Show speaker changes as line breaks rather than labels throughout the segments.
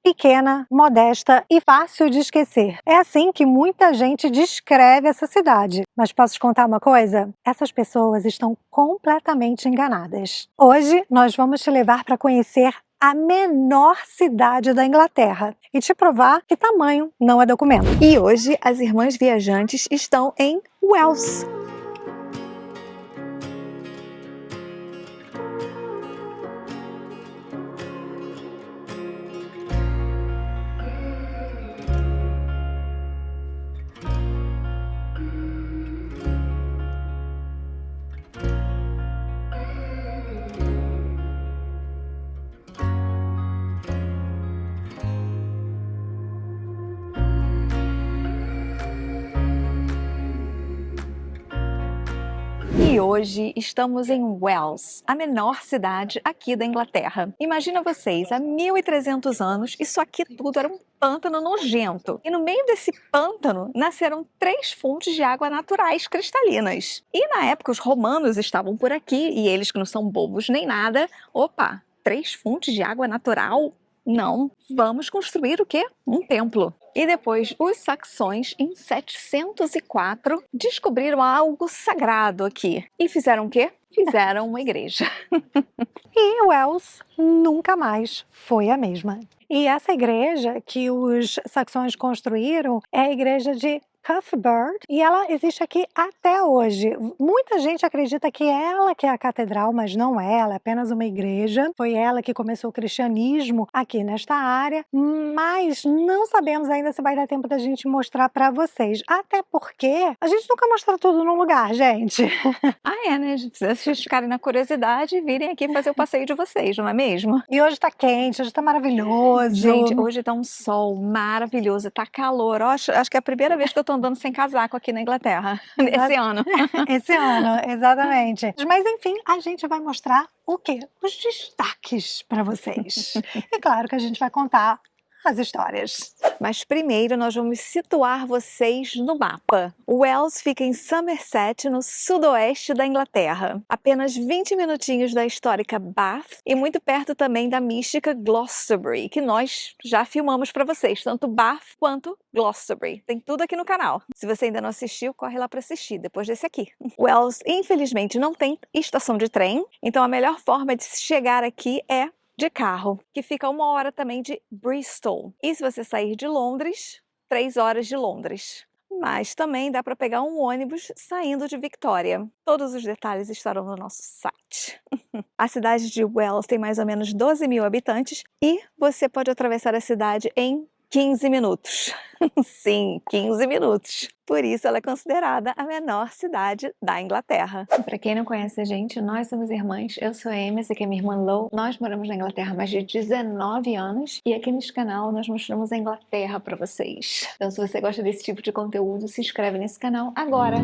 pequena, modesta e fácil de esquecer. É assim que muita gente descreve essa cidade. Mas posso te contar uma coisa? Essas pessoas estão completamente enganadas. Hoje nós vamos te levar para conhecer a menor cidade da Inglaterra e te provar que tamanho não é documento.
E hoje as irmãs viajantes estão em Wells. E hoje estamos em Wells, a menor cidade aqui da Inglaterra. Imagina vocês, há 1300 anos, isso aqui tudo era um pântano nojento. E no meio desse pântano nasceram 3 fontes de água naturais cristalinas. E na época os romanos estavam por aqui e eles que não são bobos nem nada, opa, 3 fontes de água natural? Não, vamos construir o quê? Um templo. E depois os saxões, em 704, descobriram algo sagrado aqui. E fizeram o quê? Fizeram uma igreja.
E Wells nunca mais foi a mesma. E essa igreja que os saxões construíram é a igreja de Cuthbert e ela existe aqui até hoje. Muita gente acredita que ela que é a catedral, mas não é, ela é apenas uma igreja. Foi ela que começou o cristianismo aqui nesta área, mas não sabemos ainda se vai dar tempo da gente mostrar para vocês. Até porque a gente nunca mostra tudo num lugar, gente.
Ah, é, né? Se vocês ficarem na curiosidade, virem aqui fazer o passeio de vocês, não é mesmo?
E hoje tá quente, hoje tá maravilhoso.
Gente, hoje tá um sol maravilhoso, tá calor. Acho que é a primeira vez que eu tô andando sem casaco aqui na Inglaterra, esse ano.
Esse ano, exatamente. Mas enfim, a gente vai mostrar o quê? Os destaques para vocês. E claro que a gente vai contar as histórias.
Mas primeiro nós vamos situar vocês no mapa. Wells fica em Somerset, no sudoeste da Inglaterra. Apenas 20 minutinhos da histórica Bath e muito perto também da mística Glastonbury, que nós já filmamos para vocês, tanto Bath quanto Glastonbury. Tem tudo aqui no canal. Se você ainda não assistiu, corre lá para assistir, depois desse aqui. Wells, infelizmente, não tem estação de trem, então a melhor forma de chegar aqui é de carro, que fica 1 hora também de Bristol. E se você sair de Londres, 3 horas de Londres. Mas também dá para pegar um ônibus saindo de Victoria. Todos os detalhes estarão no nosso site. A cidade de Wells tem mais ou menos 12.000 habitantes e você pode atravessar a cidade em 15 minutos. Sim, 15 minutos. Por isso ela é considerada a menor cidade da Inglaterra.
Para quem não conhece a gente, nós somos irmãs. Eu sou a Amy, essa aqui é minha irmã Lou. Nós moramos na Inglaterra há mais de 19 anos e aqui neste canal nós mostramos a Inglaterra para vocês. Então se você gosta desse tipo de conteúdo, se inscreve nesse canal agora!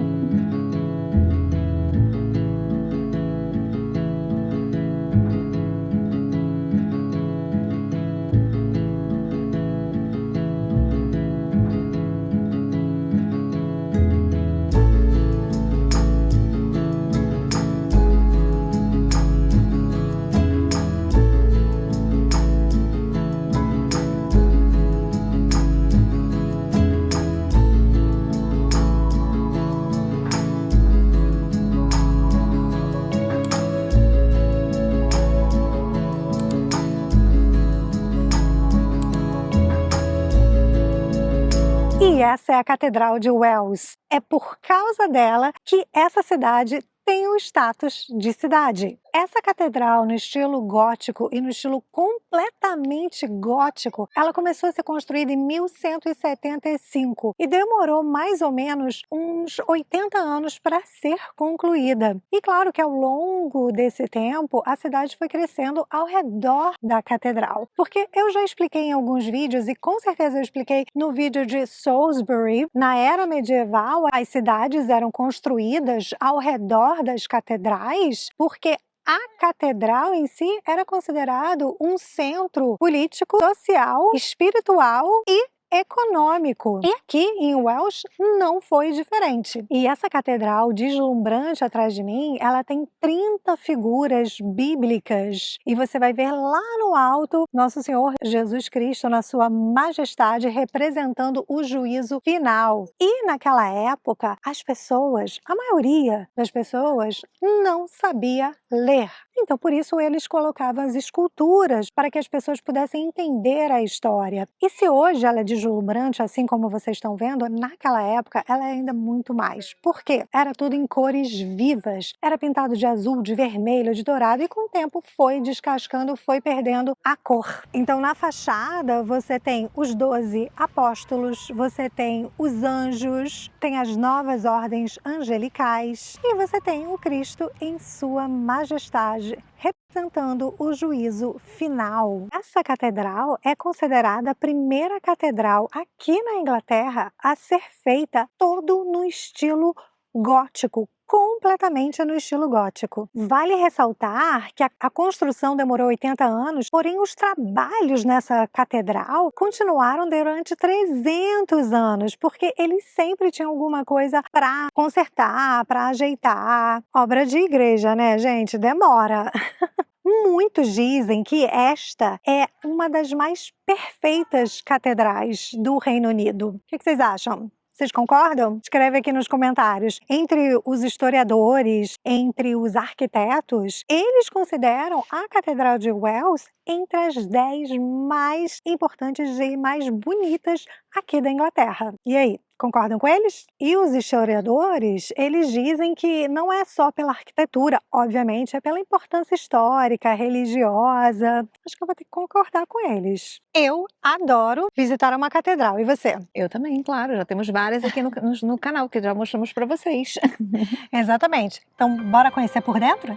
E essa é a Catedral de Wells. É por causa dela que essa cidade tem o status de cidade. Essa catedral no estilo gótico e no estilo completamente gótico, ela começou a ser construída em 1175 e demorou mais ou menos uns 80 anos para ser concluída. E claro que ao longo desse tempo, a cidade foi crescendo ao redor da catedral. Porque eu já expliquei em alguns vídeos, e com certeza eu expliquei no vídeo de Salisbury, na era medieval, as cidades eram construídas ao redor das catedrais, porque a catedral em si era considerado um centro político, social, espiritual e econômico. E aqui em Wells não foi diferente. E essa catedral deslumbrante atrás de mim, ela tem 30 figuras bíblicas. E você vai ver lá no alto Nosso Senhor Jesus Cristo na sua majestade representando o juízo final. E naquela época, a maioria das pessoas não sabia ler. Então, por isso, eles colocavam as esculturas para que as pessoas pudessem entender a história. E se hoje ela é deslumbrante, assim como vocês estão vendo, naquela época ela é ainda muito mais. Por quê? Era tudo em cores vivas. Era pintado de azul, de vermelho, de dourado e com o tempo foi descascando, foi perdendo a cor. Então, na fachada, você tem os 12 apóstolos, você tem os anjos, tem as novas ordens angelicais e você tem o Cristo em sua majestade, representando o juízo final. Essa catedral é considerada a primeira catedral aqui na Inglaterra a ser feita todo no estilo gótico, completamente no estilo gótico. Vale ressaltar que a construção demorou 80 anos, porém os trabalhos nessa catedral continuaram durante 300 anos, porque eles sempre tinham alguma coisa para consertar, para ajeitar. Obra de igreja, né, gente? Demora. Muitos dizem que esta é uma das mais perfeitas catedrais do Reino Unido. O que vocês acham? Vocês concordam? Escreve aqui nos comentários. Entre os historiadores, entre os arquitetos, eles consideram a Catedral de Wells entre as 10 mais importantes e mais bonitas aqui da Inglaterra. E aí? Concordam com eles? E os historiadores, eles dizem que não é só pela arquitetura, obviamente, é pela importância histórica, religiosa. Acho que eu vou ter que concordar com eles. Eu adoro visitar uma catedral. E você?
Eu também, claro. Já temos várias aqui no canal, que já mostramos para vocês.
Exatamente. Então, bora conhecer por dentro?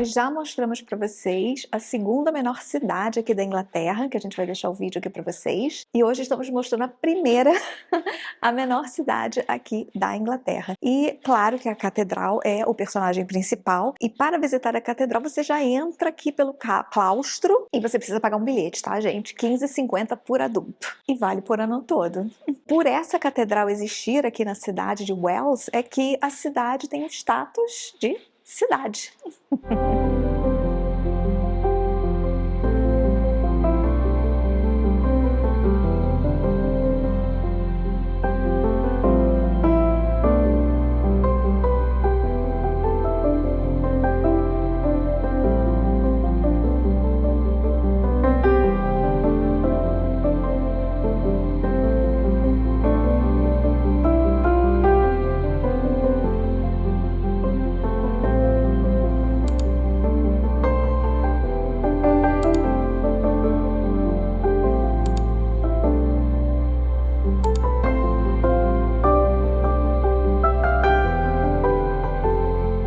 Nós já mostramos para vocês a segunda menor cidade aqui da Inglaterra, que a gente vai deixar o vídeo aqui para vocês. E hoje estamos mostrando a primeira, a menor cidade aqui da Inglaterra. E claro que a catedral é o personagem principal. E para visitar a catedral você já entra aqui pelo claustro e você precisa pagar um bilhete, tá, gente? R$15,50 por adulto. E vale por ano todo. Por essa catedral existir aqui na cidade de Wells, é que a cidade tem o status de cidade.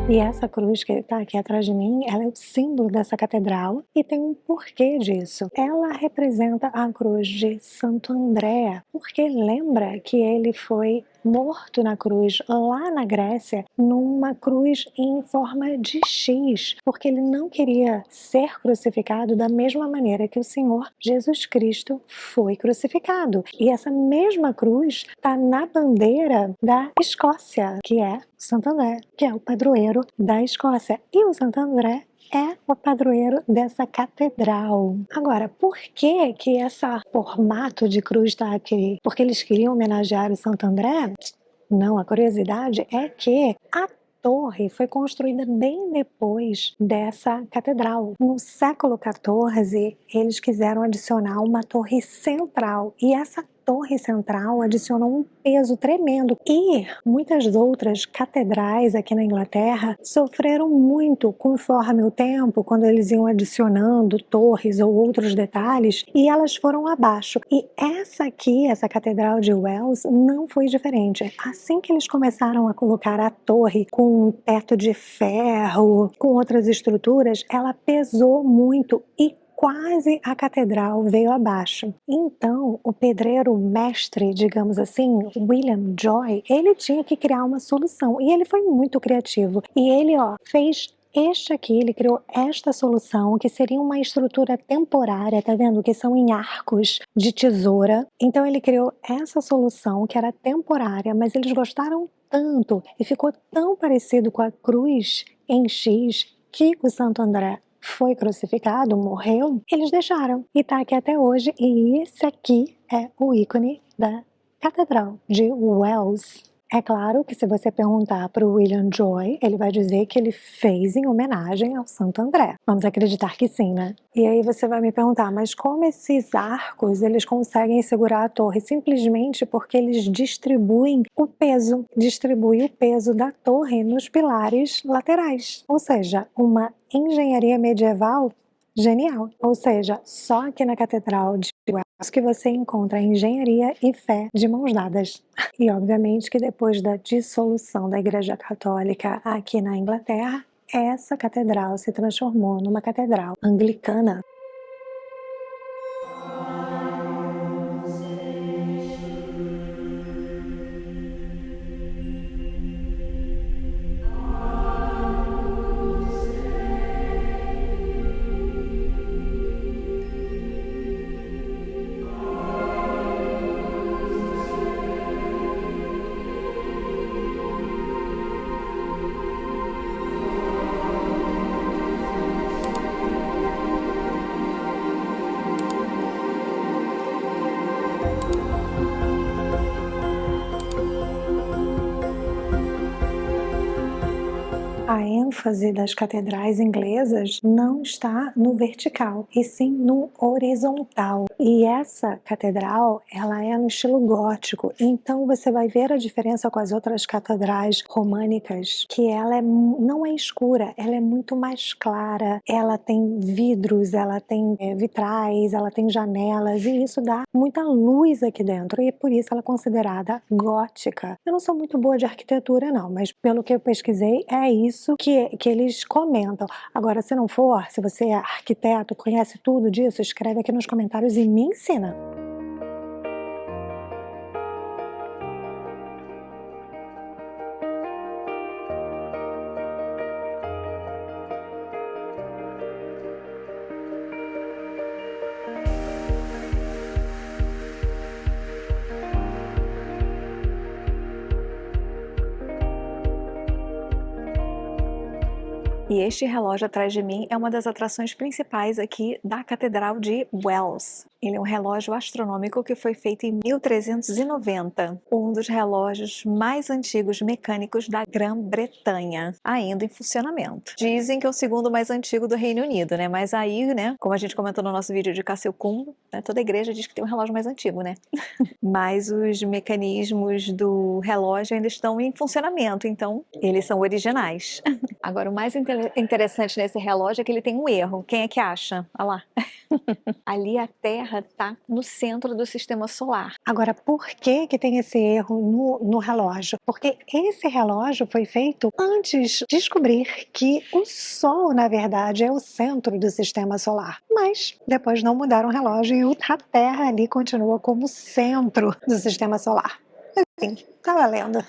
E essa cruz que está aqui atrás de mim, ela é o símbolo dessa catedral e tem um porquê disso. Ela representa a cruz de Santo André, porque lembra que ele foi morto na cruz lá na Grécia, numa cruz em forma de X, porque ele não queria ser crucificado da mesma maneira que o Senhor Jesus Cristo foi crucificado. E essa mesma cruz está na bandeira da Escócia, que é Santo André, que é o padroeiro da Escócia. E o Santo André é o padroeiro dessa catedral. Agora, por que que esse formato de cruz está aqui? Porque eles queriam homenagear o Santo André? Não, a curiosidade é que a torre foi construída bem depois dessa catedral. No século XIV, eles quiseram adicionar uma torre central e essa torre central adicionou um peso tremendo e muitas outras catedrais aqui na Inglaterra sofreram muito conforme o tempo, quando eles iam adicionando torres ou outros detalhes, e elas foram abaixo. E essa aqui, essa Catedral de Wells, não foi diferente. Assim que eles começaram a colocar a torre com um teto de ferro, com outras estruturas, ela pesou muito e quase a catedral veio abaixo. Então, o pedreiro mestre, digamos assim, William Joy, ele tinha que criar uma solução e ele foi muito criativo. E ele, fez ele criou esta solução, que seria uma estrutura temporária, tá vendo? Que são em arcos de tesoura. Então ele criou essa solução que era temporária, mas eles gostaram tanto e ficou tão parecido com a cruz em X que o Santo André foi crucificado, morreu, eles deixaram. E tá aqui até hoje, e esse aqui é o ícone da Catedral de Wells. É claro que se você perguntar para o William Joy, ele vai dizer que ele fez em homenagem ao Santo André. Vamos acreditar que sim, né? E aí você vai me perguntar, mas como esses arcos eles conseguem segurar a torre? Simplesmente porque eles distribuem o peso da torre nos pilares laterais. Ou seja, uma engenharia medieval genial. Ou seja, só aqui na Catedral de Wells que você encontra engenharia e fé de mãos dadas. E obviamente que depois da dissolução da Igreja Católica aqui na Inglaterra, essa catedral se transformou numa catedral anglicana. A ênfase das catedrais inglesas não está no vertical, e sim no horizontal. E essa catedral, ela é no estilo gótico, então você vai ver a diferença com as outras catedrais românicas, que ela não é escura, ela é muito mais clara, ela tem vidros, ela tem vitrais, ela tem janelas, e isso dá muita luz aqui dentro, e por isso ela é considerada gótica. Eu não sou muito boa de arquitetura não, mas pelo que eu pesquisei, é isso que eles comentam. Agora, se não for, se você é arquiteto, conhece tudo disso, escreve aqui nos comentários e me ensina.
E este relógio atrás de mim é uma das atrações principais aqui da Catedral de Wells. Ele é um relógio astronômico que foi feito em 1390, um dos relógios mais antigos mecânicos da Grã-Bretanha, ainda em funcionamento. Dizem que é o segundo mais antigo do Reino Unido, né? Mas aí, né, como a gente comentou no nosso vídeo de Cassiopeia, né, toda igreja diz que tem um relógio mais antigo, né? Mas os mecanismos do relógio ainda estão em funcionamento, então eles são originais. Agora, o mais interessante nesse relógio é que ele tem um erro. Quem é que acha? Olha lá. Ali a Terra está no centro do sistema solar.
Agora, por que tem esse erro no relógio? Porque esse relógio foi feito antes de descobrir que o Sol, na verdade, é o centro do sistema solar. Mas depois não mudaram o relógio e a Terra ali continua como centro do sistema solar. Assim, tá valendo.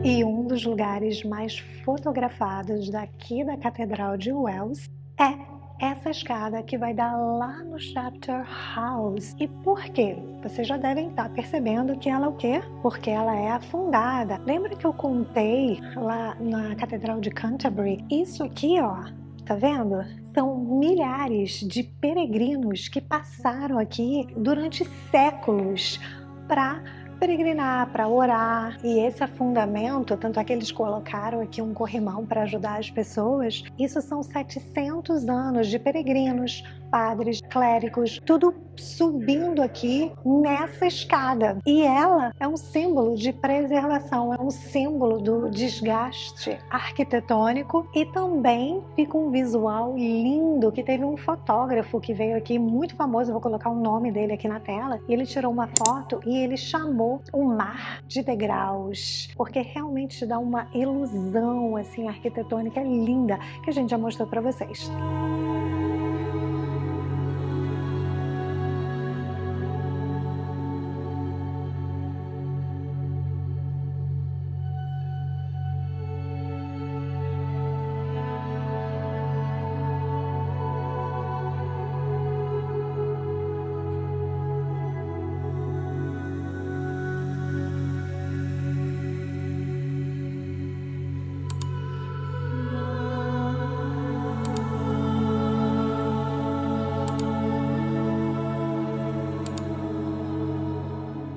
E um dos lugares mais fotografados daqui da Catedral de Wells é essa escada que vai dar lá no Chapter House. E por quê? Vocês já devem estar percebendo que ela é o quê? Porque ela é afundada. Lembra que eu contei lá na Catedral de Canterbury? Isso aqui, ó, tá vendo? São milhares de peregrinos que passaram aqui durante séculos para peregrinar, para orar. E esse afundamento, tanto é que eles colocaram aqui um corrimão para ajudar as pessoas, isso são 700 anos de peregrinos, padres, clérigos, tudo subindo aqui nessa escada. E ela é um símbolo de preservação, é um símbolo do desgaste arquitetônico e também fica um visual lindo que teve um fotógrafo que veio aqui, muito famoso, eu vou colocar o nome dele aqui na tela, e ele tirou uma foto e ele chamou o mar de degraus, porque realmente dá uma ilusão assim arquitetônica linda que a gente já mostrou para vocês.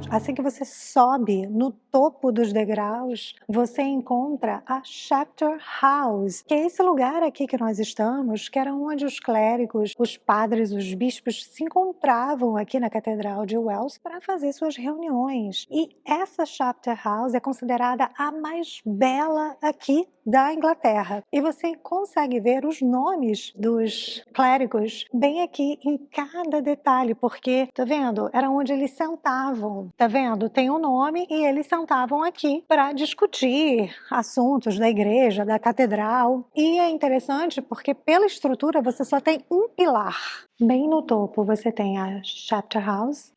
Assim que você sobe no topo dos degraus, você encontra a Chapter House, que é esse lugar aqui que nós estamos, que era onde os clérigos, os padres, os bispos se encontravam aqui na Catedral de Wells para fazer suas reuniões. E essa Chapter House é considerada a mais bela aqui da Inglaterra. E você consegue ver os nomes dos clérigos bem aqui em cada detalhe, porque, tá vendo? Era onde eles sentavam. Tá vendo? Tem um nome e eles sentavam aqui para discutir assuntos da igreja, da catedral. E é interessante porque pela estrutura você só tem um pilar. Bem no topo você tem a Chapter House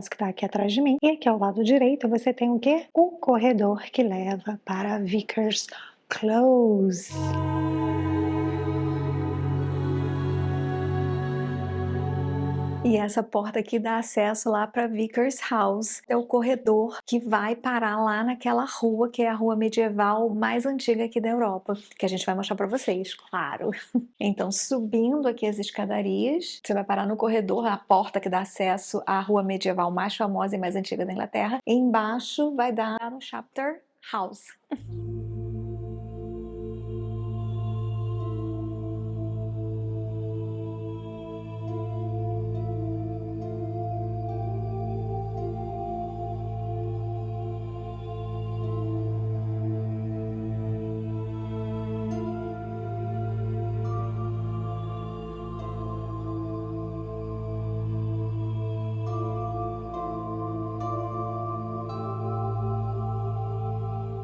que está aqui atrás de mim. E aqui ao lado direito você tem o quê? O corredor que leva para Vicar's Close.
E essa porta aqui dá acesso lá para Vicar's House. É o corredor que vai parar lá naquela rua, que é a rua medieval mais antiga aqui da Europa, que a gente vai mostrar para vocês, claro. Então, subindo aqui as escadarias, você vai parar no corredor, a porta que dá acesso à rua medieval mais famosa e mais antiga da Inglaterra. E embaixo vai dar no Chapter House.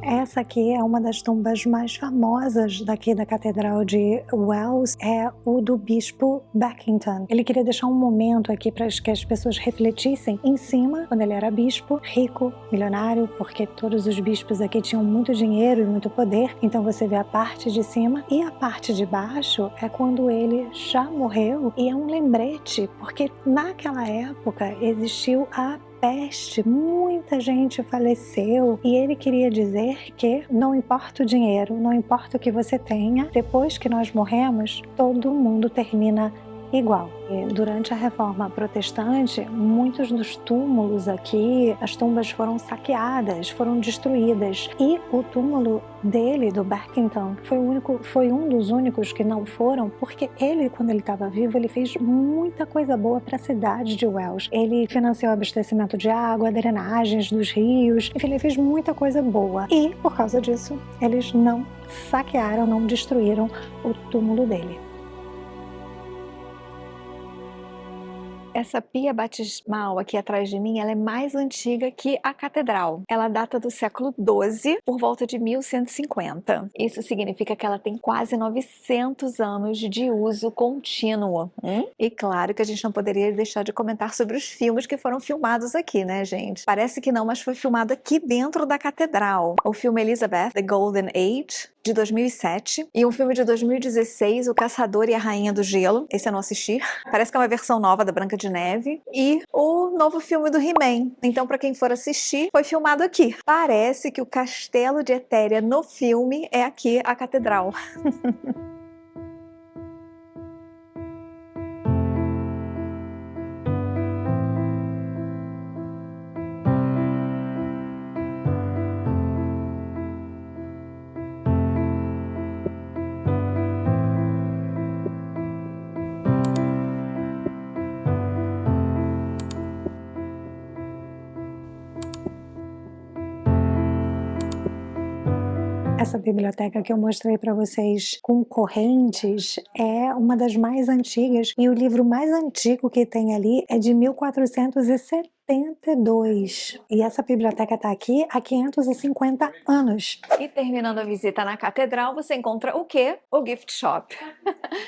Essa aqui é uma das tumbas mais famosas daqui da Catedral de Wells, é o do Bispo Beckington. Ele queria deixar um momento aqui para que as pessoas refletissem em cima, quando ele era bispo, rico, milionário, porque todos os bispos aqui tinham muito dinheiro e muito poder, então você vê a parte de cima, e a parte de baixo é quando ele já morreu, e é um lembrete, porque naquela época existiu a peste, muita gente faleceu e ele queria dizer que não importa o dinheiro, não importa o que você tenha, depois que nós morremos, todo mundo termina igual. E durante a Reforma Protestante, muitos dos túmulos aqui, as tumbas foram saqueadas, foram destruídas. E o túmulo dele, do Beckington, foi um dos únicos que não foram, porque ele, quando ele estava vivo, ele fez muita coisa boa para a cidade de Wells. Ele financiou o abastecimento de água, drenagens dos rios, enfim, ele fez muita coisa boa. E, por causa disso, eles não saquearam, não destruíram o túmulo dele.
Essa pia batismal aqui atrás de mim, ela é mais antiga que a catedral. Ela data do século XII, por volta de 1150. Isso significa que ela tem quase 900 anos de uso contínuo. E claro que a gente não poderia deixar de comentar sobre os filmes que foram filmados aqui, né, gente? Parece que não, mas foi filmado aqui dentro da catedral. O filme Elizabeth, The Golden Age, de 2007, e um filme de 2016, O Caçador e a Rainha do Gelo. Esse eu não assisti. Parece que é uma versão nova da Branca de Neve. E o novo filme do He-Man. Então, para quem for assistir, foi filmado aqui. Parece que o castelo de Etéria no filme é aqui a catedral.
Essa biblioteca que eu mostrei para vocês com correntes é uma das mais antigas, e o livro mais antigo que tem ali é de 1472. E essa biblioteca está aqui há 550 anos.
E terminando a visita na catedral, você encontra o quê? O gift shop.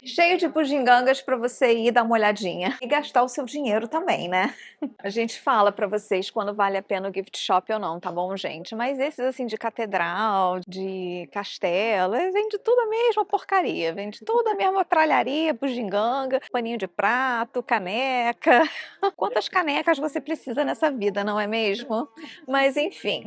Cheio de bugigangas para você ir dar uma olhadinha. E gastar o seu dinheiro também, né? A gente fala para vocês quando vale a pena o gift shop ou não, tá bom, gente? Mas esses assim de catedral, de castelo, vende tudo a mesma porcaria. Vende tudo a mesma tralharia, bugiganga, paninho de prato, caneca. Quantas canecas você precisa nessa vida, não é mesmo? Mas enfim.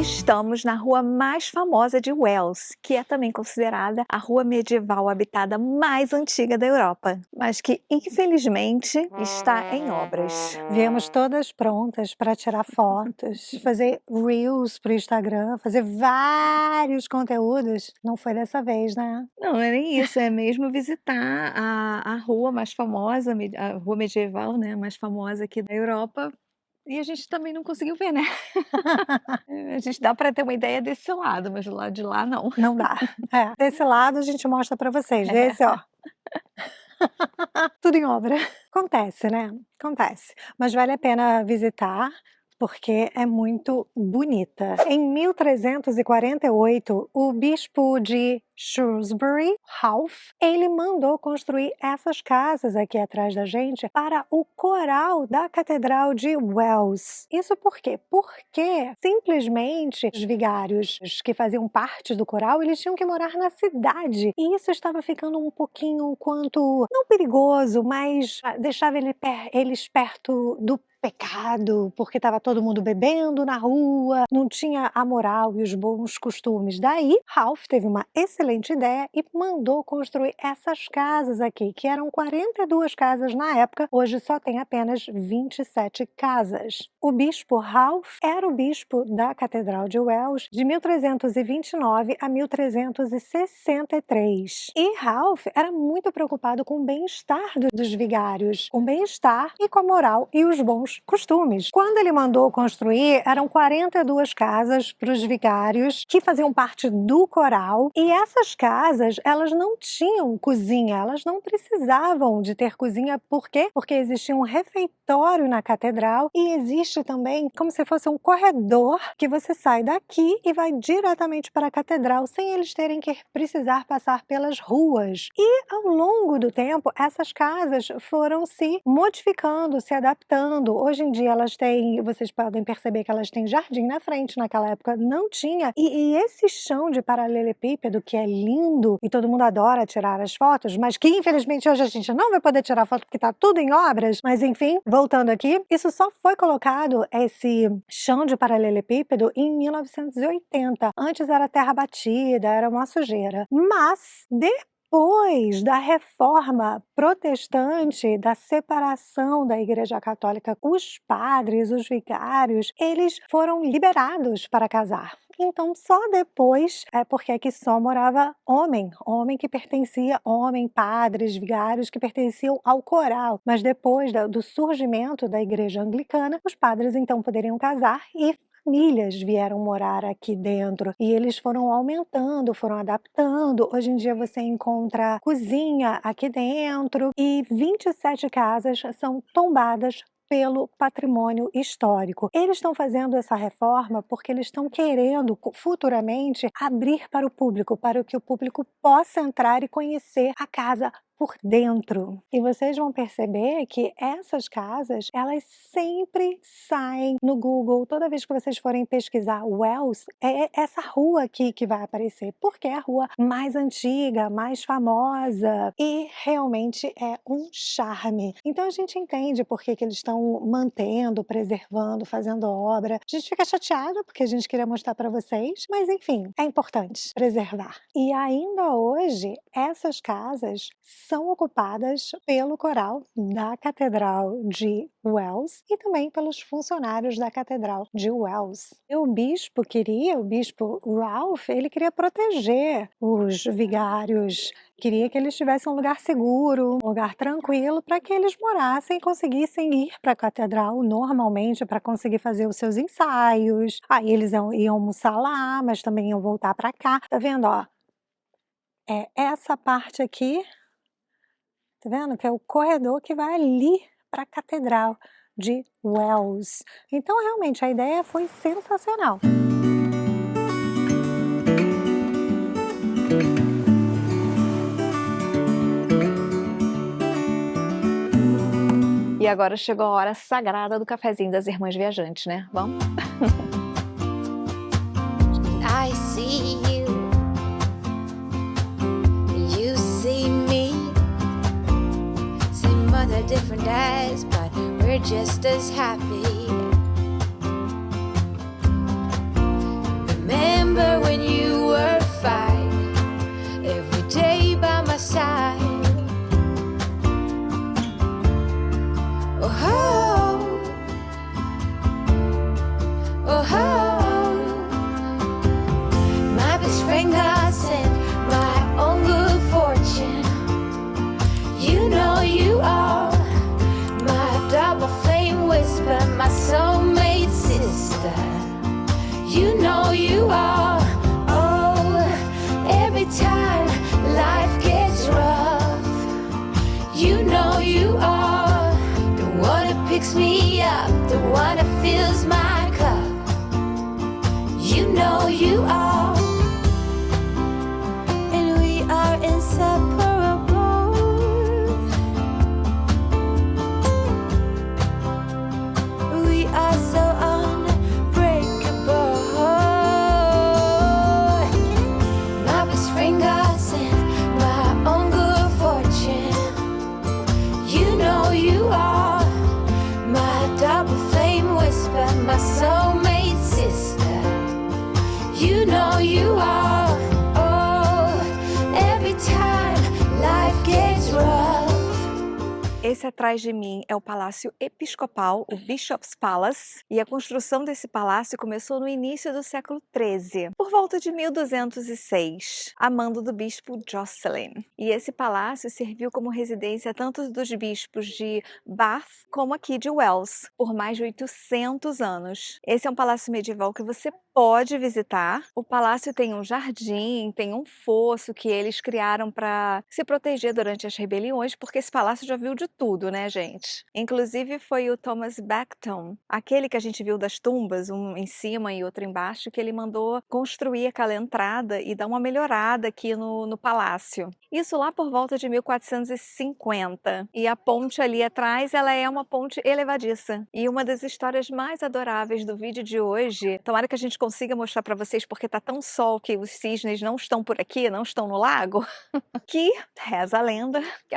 Estamos na rua mais famosa de Wells, que é também considerada a rua medieval habitada mais antiga da Europa, mas que infelizmente está em obras.
Viemos todas prontas para tirar fotos, fazer reels para o Instagram, fazer vários conteúdos. Não foi dessa vez, né?
Não é nem isso, é mesmo visitar a rua mais famosa, a rua medieval, né, mais famosa aqui da Europa. E a gente também não conseguiu ver, né? A gente dá para ter uma ideia desse lado, mas do lado de lá não.
Não dá. Desse lado a gente mostra para vocês. Desse, ó. Tudo em obra. Acontece, né? Acontece. Mas vale a pena visitar, porque é muito bonita. Em 1348, o bispo de Shrewsbury, Ralph, ele mandou construir essas casas aqui atrás da gente para o coral da Catedral de Wells. Isso por quê? Porque simplesmente os vigários que faziam parte do coral, eles tinham que morar na cidade. E isso estava ficando um pouquinho quanto, não perigoso, mas deixava eles perto do pecado, porque estava todo mundo bebendo na rua, não tinha a moral e os bons costumes. Daí, Ralph teve uma excelente ideia e mandou construir essas casas aqui, que eram 42 casas na época, hoje só tem apenas 27 casas. O bispo Ralph era o bispo da Catedral de Wells de 1329 a 1363. E Ralph era muito preocupado com o bem-estar dos vigários, com o bem-estar e com a moral e os bons costumes. Quando ele mandou construir, eram 42 casas para os vigários que faziam parte do coral, e essas casas, elas não tinham cozinha, elas não precisavam de ter cozinha. Por quê? Porque existia um refeitório na catedral e existe também como se fosse um corredor que você sai daqui e vai diretamente para a catedral sem eles terem que precisar passar pelas ruas. E ao longo do tempo, essas casas foram se modificando, se adaptando. Hoje em dia elas têm, vocês podem perceber que elas têm jardim na frente, naquela época não tinha. E esse chão de paralelepípedo que é lindo e todo mundo adora tirar as fotos, mas que infelizmente hoje a gente não vai poder tirar foto porque está tudo em obras. Mas enfim, voltando aqui, isso só foi colocado, esse chão de paralelepípedo, em 1980. Antes era terra batida, era uma sujeira. Mas Depois da reforma protestante, da separação da Igreja Católica, os padres, os vigários, eles foram liberados para casar. Então, só depois, porque aqui só morava homem que pertencia, padres, vigários que pertenciam ao coral. Mas depois do surgimento da Igreja Anglicana, os padres então poderiam casar e famílias vieram morar aqui dentro e eles foram aumentando, foram adaptando. Hoje em dia você encontra cozinha aqui dentro e 27 casas são tombadas pelo patrimônio histórico. Eles estão fazendo essa reforma porque eles estão querendo futuramente abrir para o público, para que o público possa entrar e conhecer a casa por dentro. E vocês vão perceber que essas casas, elas sempre saem no Google. Toda vez que vocês forem pesquisar Wells, é essa rua aqui que vai aparecer, porque é a rua mais antiga, mais famosa e realmente é um charme. Então a gente entende por que eles estão mantendo, preservando, fazendo obra. A gente fica chateada porque a gente queria mostrar para vocês, mas enfim, é importante preservar. E ainda hoje, essas casas são ocupadas pelo coral da Catedral de Wells e também pelos funcionários da Catedral de Wells. E o bispo Ralph, ele queria proteger os vigários, queria que eles tivessem um lugar seguro, um lugar tranquilo, para que eles morassem e conseguissem ir para a catedral normalmente para conseguir fazer os seus ensaios. Aí eles iam almoçar lá, mas também iam voltar para cá. Tá vendo, ó? É essa parte aqui. Tá vendo? Que é o corredor que vai ali para a Catedral de Wells. Então, realmente, a ideia foi sensacional.
E agora chegou a hora sagrada do cafezinho das irmãs viajantes, né? Vamos?
I see you, you see me, same mother, different eyes, but we're just as happy. Remember when you were 5, every day by my side. Oh, oh, oh, my best friend God sent my own good fortune. You know you are my double flame whisper, my soulmate sister. You know you are. Oh, every time life gets rough, you know you are. The one who picks me up, the one who fills my cup. You know you are. And we are inseparable. We are so unbreakable. My best friend God sent my own good fortune. You know you are. My double flame whisper, my soulmate sister. You know you are. Oh, every time life gets rough.
Esse atrás de mim é o Palácio Episcopal, o Bishop's Palace, e a construção desse palácio começou no início do século XIII, por volta de 1206, a mando do bispo Jocelyn. E esse palácio serviu como residência tanto dos bispos de Bath como aqui de Wells, por mais de 800 anos. Esse é um palácio medieval que você pode visitar. O palácio tem um jardim, tem um fosso que eles criaram para se proteger durante as rebeliões, porque esse palácio já viu de tudo, né, gente? Inclusive foi o Thomas Beckton, aquele que a gente viu das tumbas, um em cima e outro embaixo, que ele mandou construir aquela entrada e dar uma melhorada aqui no palácio. Isso lá por volta de 1450. E a ponte ali atrás, ela é uma ponte elevadiça. E uma das histórias mais adoráveis do vídeo de hoje, tomara que a gente consiga mostrar para vocês, porque tá tão sol que os cisnes não estão por aqui, não estão no lago, que reza a lenda que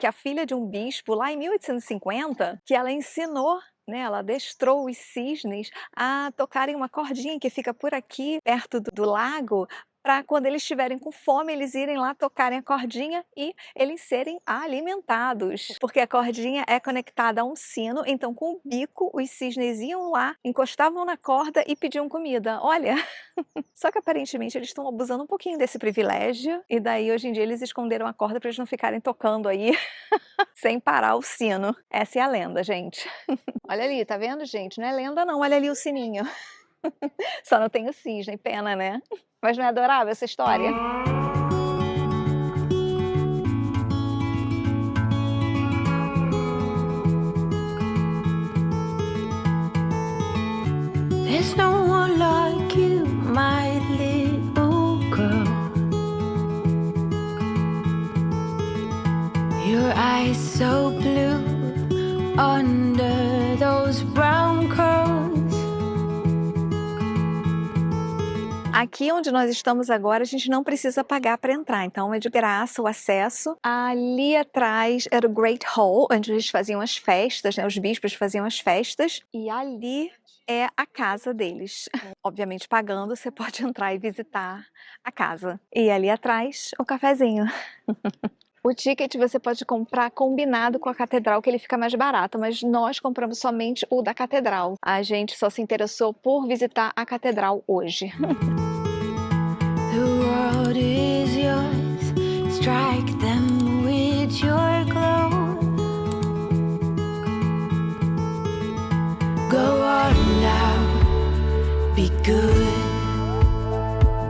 a filha de um bispo lá em 1850, que ela ensinou, né, ela adestrou os cisnes a tocarem uma cordinha que fica por aqui, perto do lago, para quando eles estiverem com fome, eles irem lá tocarem a cordinha e eles serem alimentados. Porque a cordinha é conectada a um sino, então com o bico os cisnes iam lá, encostavam na corda e pediam comida. Olha, só que aparentemente eles estão abusando um pouquinho desse privilégio e daí hoje em dia eles esconderam a corda para eles não ficarem tocando aí sem parar o sino. Essa é a lenda, gente. Olha ali, tá vendo, gente? Não é lenda não, olha ali o sininho. Só não tem o cisne, pena, né? Mas não é adorável essa história?
There's no one like you, my little girl. Your eyes so blue under those brown curls.
Aqui onde nós estamos agora, a gente não precisa pagar para entrar, então é de graça o acesso. Ali atrás era o Great Hall, onde eles faziam as festas, né? Os bispos faziam as festas, e ali é a casa deles. Obviamente pagando, você pode entrar e visitar a casa. E ali atrás, o cafezinho. O ticket você pode comprar combinado com a catedral, que ele fica mais barato, mas nós compramos somente o da catedral. A gente só se interessou por visitar a catedral hoje.
The world is yours, strike them with your glow. Go on now, be good,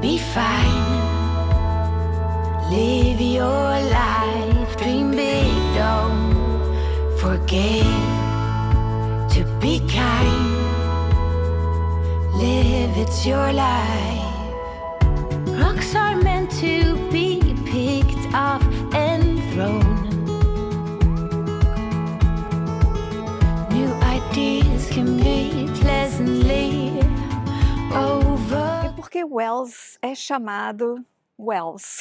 be fine. Live your life, dream big, don't forget to be kind. Live, it's your life. Rocks are meant to be picked up and thrown. New ideas can be pleasantly over.
E por que Wells é chamado Wells?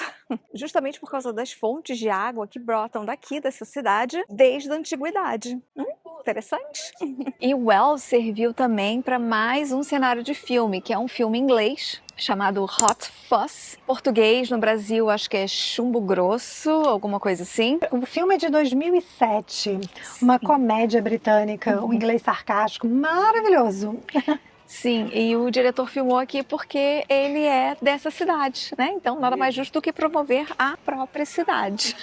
Justamente por causa das fontes de água que brotam daqui dessa cidade desde a antiguidade. Interessante. E Wells serviu também para mais um cenário de filme, que é um filme inglês chamado Hot Fuzz. Português no Brasil acho que é Chumbo Grosso, alguma coisa assim.
O filme é de 2007, uma comédia britânica, um inglês sarcástico maravilhoso.
Sim, e o diretor filmou aqui porque ele é dessa cidade, né? Então nada mais justo do que promover a própria cidade.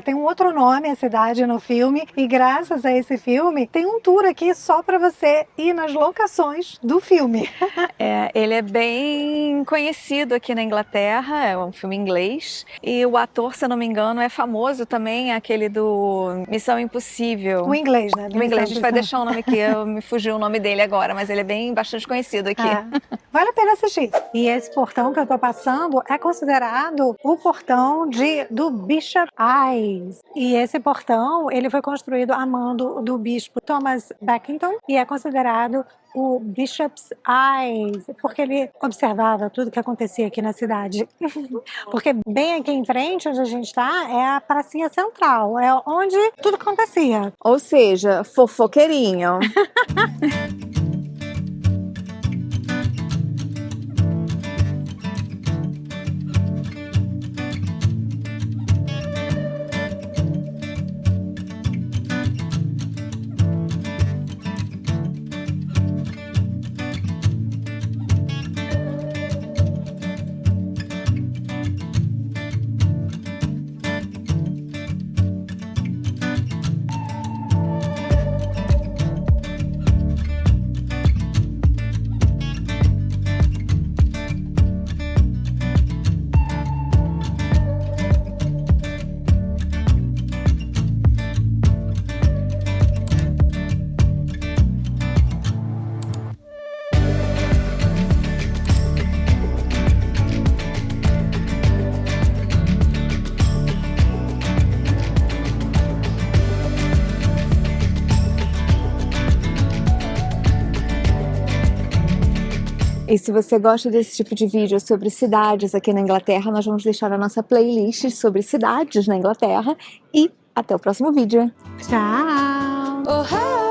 Tem um outro nome a cidade no filme e graças a esse filme tem um tour aqui só para você ir nas locações do filme.
Ele é bem conhecido aqui na Inglaterra, é um filme inglês e o ator, se eu não me engano, é famoso também, aquele do Missão Impossível.
O inglês, né?
O inglês, a gente vai deixar o nome aqui, me fugiu o nome dele agora, mas ele é bem bastante conhecido aqui.
Vale a pena assistir. E esse portão que eu tô passando é considerado o portão do Bishop Eyes. E esse portão, ele foi construído a mando do bispo Thomas Beckington e é considerado o Bishop's Eyes, porque ele observava tudo que acontecia aqui na cidade. Porque bem aqui em frente, onde a gente está, é a pracinha central, é onde tudo acontecia.
Ou seja, fofoqueirinho. E se você gosta desse tipo de vídeo sobre cidades aqui na Inglaterra, nós vamos deixar a nossa playlist sobre cidades na Inglaterra. E até o próximo vídeo.
Tchau!
Oh,